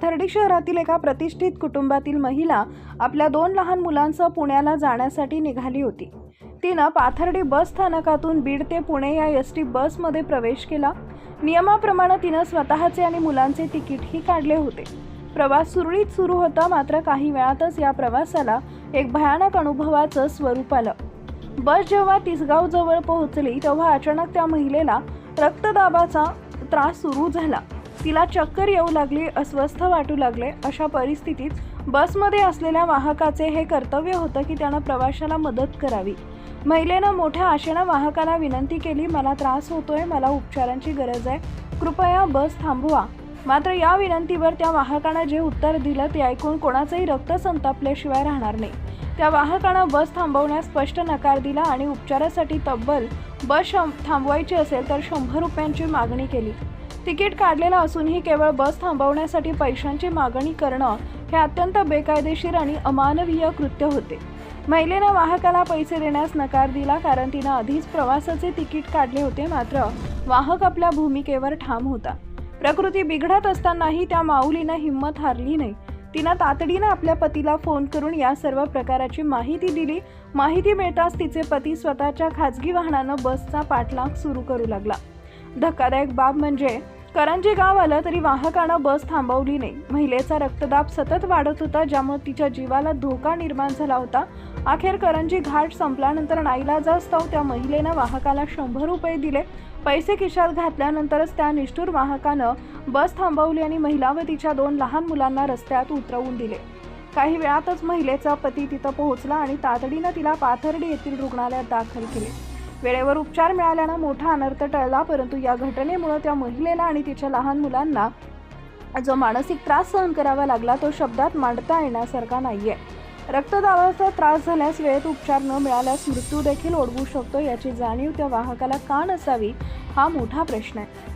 पाथर्डी शहरातील एका प्रतिष्ठित कुटुंबातील महिला आपल्या 2 लहान मुलांसह पुण्याला जाण्यासाठी निघाली होती. तिनं पाथर्डी बस स्थानकातून बीड ते पुणे या एसटी बसमध्ये प्रवेश केला. नियमाप्रमाणे तिनं स्वतःचे आणि मुलांचे तिकीटही काढले होते. प्रवास सुरळीत सुरू होता. मात्र काही वेळातच या प्रवासाला एक भयानक अनुभवाचं स्वरूप आलं. बस जेव्हा तिसगाव जवळ पोहोचली तेव्हा अचानक त्या महिलेला रक्तदाबाचा त्रास सुरू झाला. तिला चक्कर येऊ लागली, अस्वस्थ वाटू लागले. अशा परिस्थितीत बसमध्ये असलेल्या वाहकाचे हे कर्तव्य होतं की त्यानं प्रवाशाला मदत करावी. महिलेनं मोठ्या आशेनं वाहकाला विनंती केली, मला त्रास होतोय, मला उपचारांची गरज आहे, कृपया बस थांबवा. मात्र या विनंतीवर त्या वाहकानं जे उत्तर दिलं ते ऐकून कोणाचंही रक्त संतापल्याशिवाय राहणार नाही. त्या वाहकानं बस थांबवण्यास स्पष्ट नकार दिला आणि उपचारासाठी तब्बल बस थांबवायची असेल तर 100 रुपयांची मागणी केली. तिकीट काढलेलं असूनही केवळ बस थांबवण्यासाठी पैशांची मागणी करणं हे अत्यंत बेकायदेशीर आणि अमानवीय कृत्य होते. महिलेनं वाहकाला पैसे देण्यास नकार दिला कारण तिनं आधीच प्रवासाचे तिकीट काढले होते. मात्र वाहक आपल्या भूमिकेवर ठाम होता. प्रकृती बिघडत असतानाही त्या माऊलीनं हिंमत हारली नाही. तिनं तातडीनं आपल्या पतीला फोन करून या सर्व प्रकाराची माहिती दिली. माहिती मिळताच तिचे पती स्वतःच्या खाजगी वाहनानं बसचा पाठलाग सुरू करू लागला. धक्कादायक बाब म्हणजे करंजी गाव आलं तरी वाहकानं बस थांबवली नाही. महिलेचा रक्तदाब सतत वाढत होता, ज्यामुळे तिच्या जीवाला धोका निर्माण झाला होता. अखेर करंजी घाट संपल्यानंतर नाईलाजास्तव त्या महिलेनं वाहकाला 100 रुपये दिले. पैसे खिशात घातल्यानंतरच त्या निष्ठुर वाहकानं बस थांबवली आणि महिला व तिच्या 2 लहान मुलांना रस्त्यात उतरवून दिले. काही वेळातच महिलेचा पती तिथं पोहोचला आणि तातडीनं तिला पाथर्डी येथील रुग्णालयात दाखल केले. वेळेवर उपचार मिळाल्यानं मोठा अनर्थ टळला. परंतु या घटनेमुळे त्या महिलेला आणि तिच्या लहान मुलांना जो मानसिक त्रास सहन करावा लागला तो शब्दात मांडता येण्यासारखा नाहीये. रक्तदाबाचा त्रास झाल्यास वेळेत उपचार न मिळाल्यास मृत्यू देखील ओढवू शकतो. याची जाणीव त्या वाहकाला का नसावी हा मोठा प्रश्न आहे.